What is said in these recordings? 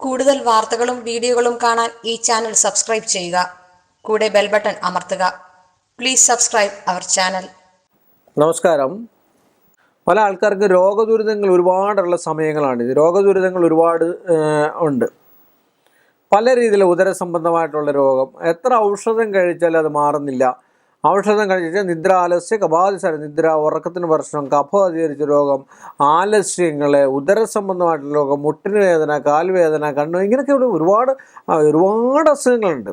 കൂടുതൽ വാർത്തകളും വീഡിയോകളും കാണാൻ ഈ ചാനൽ സബ്സ്ക്രൈബ് ചെയ്യുക. കൂടെ ബെൽ ബട്ടൺ അമർത്തുക. Please subscribe our channel. നമസ്കാരം. പല ആൾക്കാർക്ക് രോഗദുരിതങ്ങൾ ഒരുപാടുള്ള സമയങ്ങളാണ്. രോഗദുരിതങ്ങൾ ഒരുപാട് ഉണ്ട്. പല രീതിയിലുള്ള ഉദരസംബന്ധമായിട്ടുള്ള രോഗം. എത്ര ഔഷധം കഴിച്ചാലും അത് മാറുന്നില്ല. ഔഷധം കഴിച്ചാൽ നിദ്ര ആലസ്യ കപാതിസാരം, നിദ്ര, ഉറക്കത്തിന് പ്രശ്നം, കഫം അധികരിച്ച രോഗം, ആലസ്യങ്ങൾ, ഉദരസംബന്ധമായിട്ടുള്ള രോഗം, മുട്ടിന് വേദന, കാൽവേദന, കണ്ണു, ഇങ്ങനെയൊക്കെ ഒരുപാട് അസുഖങ്ങളുണ്ട്.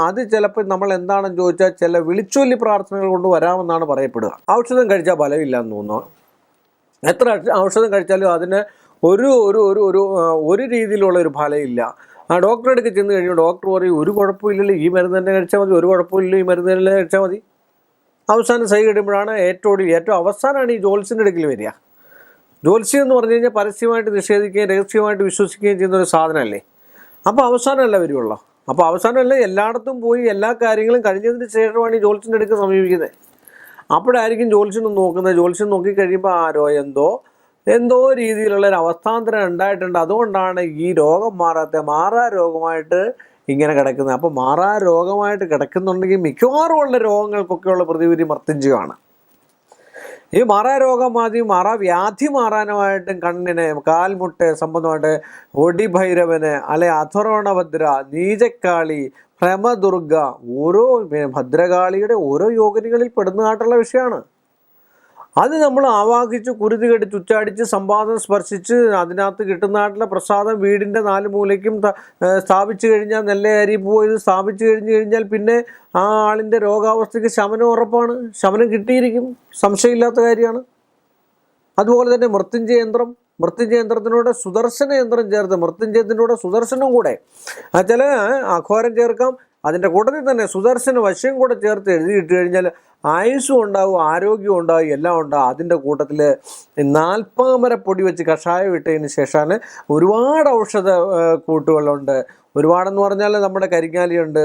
അത് ചിലപ്പോൾ നമ്മൾ എന്താണെന്ന് ചോദിച്ചാൽ ചില വിളിച്ചൊല്ലി പ്രാർത്ഥനകൾ കൊണ്ട് വരാമെന്നാണ് പറയപ്പെടുക. ഔഷധം കഴിച്ചാൽ ഫലമില്ലെന്ന് തോന്നുന്നു. എത്ര ഔഷധം കഴിച്ചാലും അതിന് ഒരു ഒരു ഒരു ഒരു രീതിയിലുള്ള ഒരു ഫലമില്ല. ഡോക്ടറെ അടുക്ക് ചെന്ന് കഴിയുമ്പോൾ ഡോക്ടർ പറയും ഒരു കുഴപ്പമില്ലല്ലോ, ഈ മരുന്ന് തന്നെ കഴിച്ചാൽ മതി, ഒരു കുഴപ്പമില്ലല്ലോ, ഈ മരുന്ന് തന്നെ കഴിച്ചാൽ മതി. അവസാനം സൈ കിട്ടുമ്പോഴാണ് ഏറ്റവും അവസാനമാണ് ഈ ജ്യോത്സ്യൻ്റെ അടുക്കൽ വരിക. ജ്യോത്സ്യം എന്ന് പറഞ്ഞു കഴിഞ്ഞാൽ പരസ്യമായിട്ട് നിഷേധിക്കുകയും രഹസ്യമായിട്ട് വിശ്വസിക്കുകയും ചെയ്യുന്ന ഒരു സാധനമല്ലേ. അപ്പോൾ അവസാനമല്ല വരുള്ളൂ. അപ്പോൾ അവസാനമല്ല, എല്ലായിടത്തും പോയി എല്ലാ കാര്യങ്ങളും കഴിഞ്ഞതിന് ശേഷമാണ് ഈ ജ്യോത്സ്യൻ്റെ അടുക്ക് സമീപിക്കുന്നത്. അപ്പോഴായിരിക്കും ജ്യോത്സ്യം നോക്കുന്നത്. ജ്യോത്സ്യം നോക്കിക്കഴിയുമ്പോൾ ആരോ എന്തോ രീതിയിലുള്ളൊരു അവസ്ഥാന്തരം ഉണ്ടായിട്ടുണ്ട്. അതുകൊണ്ടാണ് ഈ രോഗം മാറാ രോഗമായിട്ട് ഇങ്ങനെ കിടക്കുന്നത്. അപ്പോൾ മാറാ രോഗമായിട്ട് കിടക്കുന്നുണ്ടെങ്കിൽ മിക്കവാറും ഉള്ള രോഗങ്ങൾക്കൊക്കെയുള്ള പ്രതിവിധി മൃത്യുഞ്ജയമാണ്. ഈ മാറാ രോഗം മാറാ വ്യാധി മാറാനുമായിട്ടും കണ്ണിന്, കാൽമുട്ട് സംബന്ധമായിട്ട് ഒടിഭൈരവന്, അല്ലെ അഥർവണഭദ്ര, നീചക്കാളി, ഭ്രമദുർഗ, ഓരോ ഭദ്രകാളിയുടെ ഓരോ യോഗിനികളിൽ പെടുന്നതായിട്ടുള്ള വിഷയമാണ്. അത് നമ്മൾ ആവാഹിച്ച് കുരുതി കെട്ടിച്ച് ഉച്ചാടിച്ച് സമ്പാദം സ്പർശിച്ച് അതിനകത്ത് കിട്ടുന്നതായിട്ടുള്ള പ്രസാദം വീടിൻ്റെ 4 മൂലയ്ക്കും സ്ഥാപിച്ചു കഴിഞ്ഞാൽ, നെല്ല് അരി പോയത് സ്ഥാപിച്ചു കഴിഞ്ഞാൽ പിന്നെ ആ ആളിൻ്റെ രോഗാവസ്ഥയ്ക്ക് ശമനം ഉറപ്പാണ്. ശമനം കിട്ടിയിരിക്കും, സംശയമില്ലാത്ത കാര്യമാണ്. അതുപോലെ തന്നെ മൃത്യുഞ്ജയന്ത്രത്തിനോട് സുദർശന യന്ത്രം ചേർത്ത്, മൃത്യുഞ്ജയത്തിനോട് സുദർശനം കൂടെ ചില അഘോരം ചേർക്കാം. അതിൻ്റെ കൂട്ടത്തിൽ തന്നെ സുദർശന വശ്യം കൂടെ ചേർത്ത് എഴുതിയിട്ട് കഴിഞ്ഞാൽ ആയുസ്സും ഉണ്ടാവും, ആരോഗ്യവും ഉണ്ടാവും, എല്ലാം ഉണ്ടാവും. അതിൻ്റെ കൂട്ടത്തിൽ 40 പൊടി വെച്ച് കഷായം ഇട്ടതിന് ശേഷമാണ് ഒരുപാട് ഔഷധ കൂട്ടുകളുണ്ട്. ഒരുപാടെന്ന് പറഞ്ഞാൽ നമ്മുടെ കരിങ്ങാലിയുണ്ട്,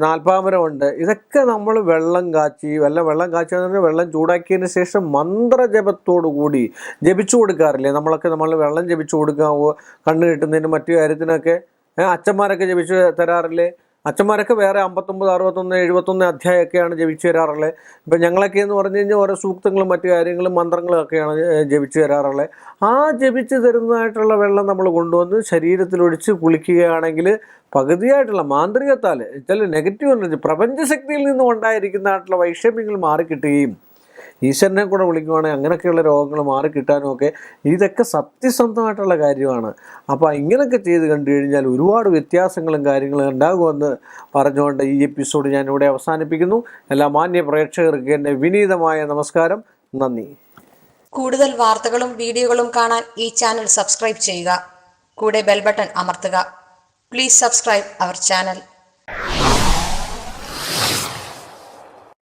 40 ഉണ്ട്. ഇതൊക്കെ നമ്മൾ വെള്ളം കാച്ചി വെള്ളം ചൂടാക്കിയതിന് ശേഷം മന്ത്രജപത്തോടു കൂടി ജപിച്ചു കൊടുക്കാറില്ലേ. നമ്മൾ വെള്ളം ജപിച്ചു കൊടുക്കാവോ, കണ്ണ് കിട്ടുന്നതിന് മറ്റു കാര്യത്തിനൊക്കെ അച്ഛന്മാരൊക്കെ ജപിച്ച് തരാറില്ലേ. അച്ഛന്മാരൊക്കെ വേറെ 59, 61, 71 അധ്യായമൊക്കെയാണ് ജപിച്ചു തരാറുള്ളത്. ഇപ്പം ഞങ്ങളൊക്കെ എന്ന് പറഞ്ഞു കഴിഞ്ഞാൽ ഓരോ സൂക്തങ്ങളും മറ്റു കാര്യങ്ങളും മന്ത്രങ്ങളും ഒക്കെയാണ് ജപിച്ചു തരാറുള്ളത്. ആ ജപിച്ച് തരുന്നതായിട്ടുള്ള വെള്ളം നമ്മൾ കൊണ്ടുവന്ന് ശരീരത്തിലൊഴിച്ച് കുളിക്കുകയാണെങ്കിൽ പകുതിയായിട്ടുള്ള മാന്ത്രികത്താൽ ചില നെഗറ്റീവ് എനർജി, പ്രപഞ്ചശക്തിയിൽ നിന്നും ഉണ്ടായിരിക്കുന്നതായിട്ടുള്ള വൈഷമ്യങ്ങൾ മാറിക്കിട്ടുകയും ഈശ്വരനെ കൂടെ വിളിക്കുവാണെങ്കിൽ അങ്ങനെയൊക്കെയുള്ള രോഗങ്ങൾ മാറിക്കിട്ടാനും ഒക്കെ ഇതൊക്കെ സത്യസന്ധമായിട്ടുള്ള കാര്യമാണ്. അപ്പോൾ ഇങ്ങനെയൊക്കെ ചെയ്ത് കണ്ടു കഴിഞ്ഞാൽ ഒരുപാട് വ്യത്യാസങ്ങളും കാര്യങ്ങളും ഉണ്ടാകുമെന്ന് പറഞ്ഞുകൊണ്ട് ഈ എപ്പിസോഡ് ഞാനിവിടെ അവസാനിപ്പിക്കുന്നു. എല്ലാ മാന്യ പ്രേക്ഷകർക്ക് എൻ്റെ വിനീതമായ നമസ്കാരം, നന്ദി. കൂടുതൽ വാർത്തകളും വീഡിയോകളും കാണാൻ ഈ ചാനൽ സബ്സ്ക്രൈബ് ചെയ്യുക. കൂടെ ബെൽ ബട്ടൺ അമർത്തുക. Please subscribe our channel.